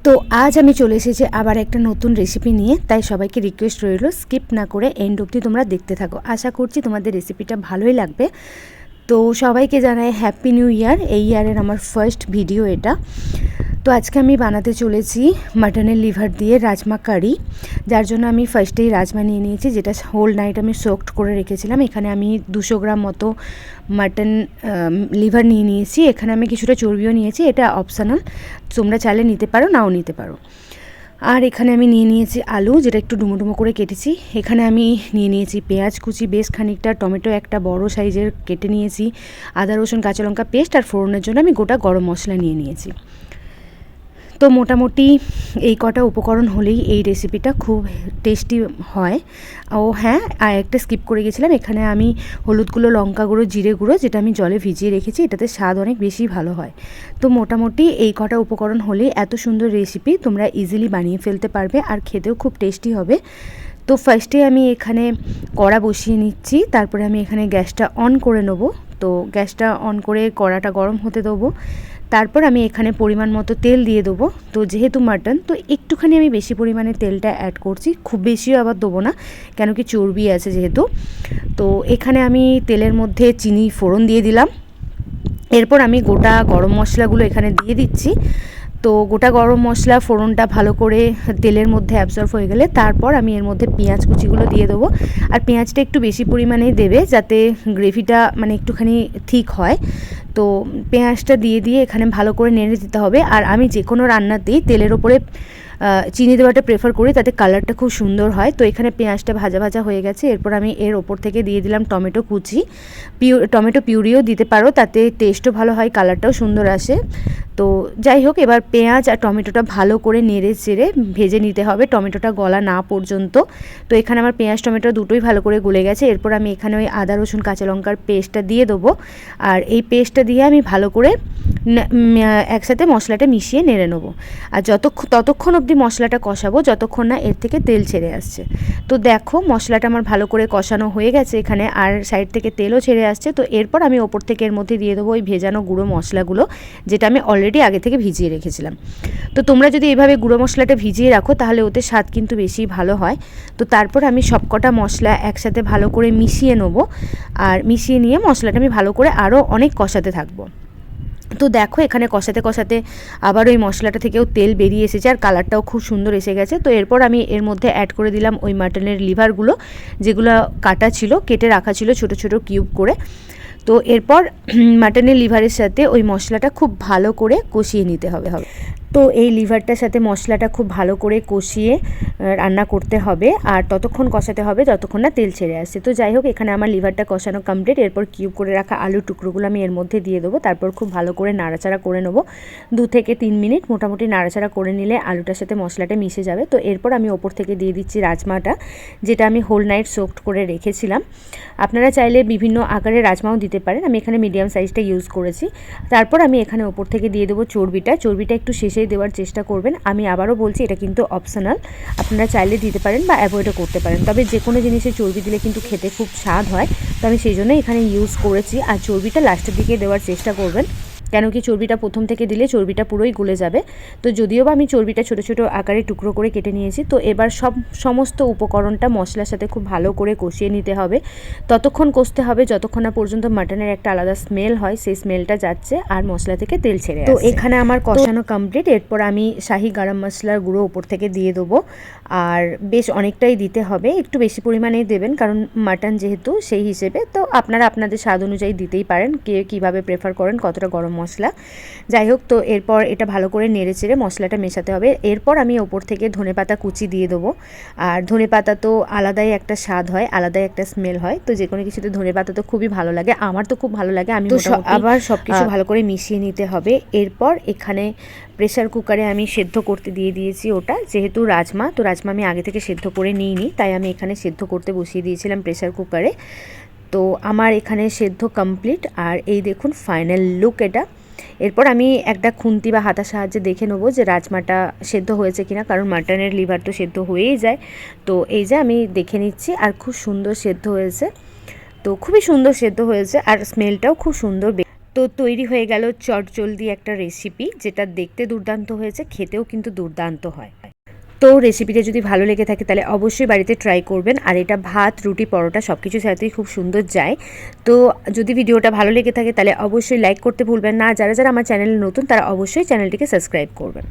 তো আজ আমি চলে এসেছি আবার একটা নতুন রেসিপি নিয়ে। তাই সবাইকে রিকোয়েস্ট রইল স্কিপ না করে এন্ড অবধি তোমরা দেখতে থাকো। আশা করছি তোমাদের রেসিপিটা ভালোই লাগবে। তো সবাইকে জানাই হ্যাপি নিউ ইয়ার। এই ইয়ারের আমার ফার্স্ট ভিডিও এটা। তো আজকে আমি বানাতে চলেছি মাটনের লিভার দিয়ে রাজমা কারি, যার জন্য আমি ফার্স্টেই রাজমা নিয়ে নিয়েছি, যেটা হোল নাইট আমি সোকড করে রেখেছিলাম। এখানে আমি 200 গ্রাম মতো মাটন লিভার নিয়ে নিয়েছি। এখানে আমি কিছুটা চর্বিও নিয়েছি, এটা অপশনাল, তোমরা চাইলে নিতে পারো নাও নিতে পারো। আর এখানে আমি নিয়ে নিয়েছি আলু, যেটা একটু ডুমো ডুমো করে কেটেছি। এখানে আমি নিয়ে নিয়েছি পেঁয়াজ কুচি বেশ খানিকটা, টমেটো একটা বড় সাইজের কেটে নিয়েছি, আদা রসুন কাঁচা লঙ্কা পেস্ট, আর ফোড়নের জন্য আমি গোটা গরম মশলা নিয়ে নিয়েছি। তো মোটামুটি এই কটা উপকরণ হলেই এই রেসিপিটা খুব টেস্টি হয়। ও হ্যাঁ, আর একটা স্কিপ করে গেছিলাম, এখানে আমি হলুদ গুঁড়ো, লঙ্কা গুঁড়ো, জিরে গুঁড়ো, যেটা আমি জলে ভিজিয়ে রেখেছি, এটাতে স্বাদ অনেক বেশি ভালো হয়। তো মোটামুটি এই কটা উপকরণ হলেই এত সুন্দর রেসিপি তোমরা ইজিলি বানিয়ে ফেলতে পারবে, আর খেতেও খুব টেস্টি হবে। তো ফার্স্টে আমি এখানে কড়া বসিয়ে নিচ্ছি, তারপরে আমি এখানে গ্যাসটা অন করে নেব। তো গ্যাসটা অন করে কড়াটা গরম হতে দেবো। তারপর আমি এখানে পরিমাণ মতো তেল দিয়ে দেবো। তো যেহেতু মাটন, তো একটুখানি আমি বেশি পরিমাণে তেলটা অ্যাড করছি, খুব বেশিও আবার দেবো না, কেন কি চর্বি আছে যেহেতু। তো এখানে আমি তেলের মধ্যে চিনি ফোড়ন দিয়ে দিলাম। এরপর আমি গোটা গরম মশলাগুলো এখানে দিয়ে দিচ্ছি। তো গোটা গরম মশলা ফোড়নটা ভালো করে তেলের মধ্যে অ্যাবজর্ব হয়ে গেলে তারপর আমি এর মধ্যে পেঁয়াজ কুচিগুলো দিয়ে দেবো। আর পেঁয়াজটা একটু বেশি পরিমাণেই দেবে, যাতে গ্রেভিটা মানে একটুখানি ঠিক হয়। তো পেঁয়াজটা দিয়ে এখানে ভালো করে নেড়ে দিতে হবে। আর আমি যে কোনো রান্নাতেই তেলের ওপরে চিনি দেওয়াটা প্রেফার করি, তাতে কালারটা খুব সুন্দর হয়। তো এখানে পেঁয়াজটা ভাজা ভাজা হয়ে গেছে। এরপর আমি এর ওপর থেকে দিয়ে দিলাম টমেটো কুচি, টমেটো পিউরিও দিতে পারো, তাতে টেস্টও ভালো হয়, কালারটাও সুন্দর আসে। তো যাই হোক, এবার পেঁয়াজ আর টমেটোটা ভালো করে নেড়ে চেড়ে ভেজে নিতে হবে, টমেটোটা গলা না পর্যন্ত। তো এখানে আমার পেঁয়াজ টমেটো দুটোই ভালো করে গলে গেছে। এরপর আমি এখানে ওই আদা রসুন কাঁচা লঙ্কার পেস্টটা দিয়ে দেবো। আর এই পেস্টটা দিয়ে আমি ভালো করে একসাথে মশলাটা মিশিয়ে নেড়ে নেবো। আর ততক্ষণ অবধি মশলাটা কষাবো যতক্ষণ না এর থেকে তেল ছেড়ে আসছে। তো দেখো মশলাটা আমার ভালো করে কষানো হয়ে গেছে এখানে, আর সাইড থেকে তেলও ছেড়ে আসছে। তো এরপর আমি ওপর থেকে এর মধ্যে দিয়ে দেবো ওই ভেজানো গুঁড়ো মশলাগুলো, যেটা আমি অলরেডি আগে থেকে ভিজিয়ে রেখেছিলাম। তো তোমরা যদি এইভাবে গুঁড়ো মশলাটা ভিজিয়ে রাখো তাহলে ওতে স্বাদ কিন্তু বেশি ভালো হয়। তো তারপর আমি সবকটা মশলা একসাথে ভালো করে মিশিয়ে নেবো। আর মিশিয়ে নিয়ে মশলাটা আমি ভালো করে আরও অনেক কষাতে থাকবো। তো দেখো এখানে কষাতে কষাতে আবার ওই মশলাটা থেকেও তেল বেরিয়ে এসেছে, আর কালারটাও খুব সুন্দর এসে গেছে। তো এরপর আমি এর মধ্যে অ্যাড করে দিলাম ওই মাটনের লিভারগুলো, যেগুলো কাটা ছিল, কেটে রাখা ছিল ছোট ছোট কিউব করে। তো এরপর মাটনের লিভারের সাথে ওই মশলাটা খুব ভালো করে কষিয়ে নিতে হবে। তো এই লিভারটার সাথে মশলাটা খুব ভালো করে কষিয়ে রান্না করতে হবে, আর ততক্ষণ কষাতে হবে যতক্ষণ না তেল ছেড়ে আসছে। তো যাই হোক, এখানে আমার লিভারটা কষানো কমপ্লিট। এরপর কিউব করে রাখা আলুর টুকরোগুলো আমি এর মধ্যে দিয়ে দেবো। তারপর খুব ভালো করে নাড়াচাড়া করে নেবো, 2 থেকে 3 মিনিট মোটামুটি নাড়াচাড়া করে নিলে আলুটার সাথে মশলাটা মিশে যাবে। তো এরপর আমি ওপর থেকে দিয়ে দিচ্ছি রাজমাটা, যেটা আমি হোল নাইট সোকড করে রেখেছিলাম। আপনারা চাইলে বিভিন্ন আকারের রাজমাও দিতে পারেন, আমি এখানে মিডিয়াম সাইজটা ইউজ করেছি। তারপর আমি এখানে ওপর থেকে দিয়ে দেবো চর্বিটা একটু শেষে দেওয়ার চেষ্টা করবেন। আমি আবারও বলছি, এটা কিন্তু অপশনাল, আপনারা চাইলে দিতে পারেন বা অ্যাভয়েডও করতে পারেন। তবে যে কোনো জিনিসে চর্বি দিলে কিন্তু খেতে খুব স্বাদ হয়, তো আমি সেই জন্যই এখানে ইউজ করেছি। আর চর্বিটা লাস্টের দিকে দেওয়ার চেষ্টা করবেন, কেন কি চর্বিটা প্রথম থেকে দিলে চর্বিটা পুরোই গলে যাবে। তো যদিও বা আমি চর্বিটা ছোটো ছোটো আকারে টুকরো করে কেটে নিয়েছি। তো এবার সমস্ত উপকরণটা মশলার সাথে খুব ভালো করে কষিয়ে নিতে হবে। ততক্ষণ কষতে হবে যতক্ষণ না পর্যন্ত মাটনের একটা আলাদা স্মেল হয়, সেই স্মেলটা যাচ্ছে আর মশলা থেকে তেল ছেড়ে আসছে। তো এখানে আমার কষানো কমপ্লিট। এরপর আমি শাহি গরম মশলার গুঁড়ো ওপর থেকে দিয়ে দেবো, আর বেশ অনেকটাই দিতে হবে, একটু বেশি পরিমাণেই দেবেন, কারণ মাটন যেহেতু সেই হিসেবে। তো আপনারা আপনাদের স্বাদ অনুযায়ী দিতেই পারেন, কে কীভাবে প্রেফার করেন কতটা গরম মশলা। যাই হোক, তো এরপর এটা ভালো করে নেড়ে চেড়ে মশলাটা মেশাতে হবে। এরপর আমি ওপর থেকে ধনেপাতা কুচি দিয়ে দেবো। আর ধনেপাতা তো আলাদাই একটা স্বাদ হয়, আলাদাই একটা স্মেল হয়। তো যে কোনো কিছুতে ধনেপাতা তো খুবই ভালো লাগে, আমার তো খুব ভালো লাগে। আমি তো আবার সব কিছু ভালো করে মিশিয়ে নিতে হবে। এরপর এখানে প্রেসার কুকারে আমি সেদ্ধ করতে দিয়ে দিয়েছি ওটা, যেহেতু রাজমা, তো রাজমা আমি আগে থেকে সেদ্ধ করে নিইনি, তাই আমি এখানে সেদ্ধ করতে বসিয়ে দিয়েছিলাম প্রেসার কুকারে। তো আমার এখানে সেদ্ধ কমপ্লিট, আর এই দেখুন ফাইনাল লুক এটা। এরপর আমি একটা খুন্তি বা হাতার সাহায্যে দেখে নেবো যে রাজমাটা সেদ্ধ হয়েছে কিনা, কারণ মাটনের লিভার তো সেদ্ধ হয়েই যায়। তো এই যে আমি দেখে নিচ্ছি, আর খুব সুন্দর সেদ্ধ হয়েছে। তো খুবই সুন্দর সেদ্ধ হয়েছে, আর স্মেলটাও খুব সুন্দর। তো তৈরি হয়ে গেল চটজলদি একটা রেসিপি, যেটা দেখতে দুর্দান্ত হয়েছে, খেতেও কিন্তু দুর্দান্ত হয়। তো রেসিপিটা যদি ভালো লেগে থাকে তাহলে অবশ্যই বাড়িতে ট্রাই করবেন। আর এটা ভাত, রুটি, পরোটা সব কিছুর সাথেই খুব সুন্দর যায়। তো যদি ভিডিওটা ভালো লেগে থাকে তাহলে অবশ্যই লাইক করতে ভুলবেন না। যারা যারা আমার চ্যানেলে নতুন তারা অবশ্যই চ্যানেলটিকে সাবস্ক্রাইব করবেন।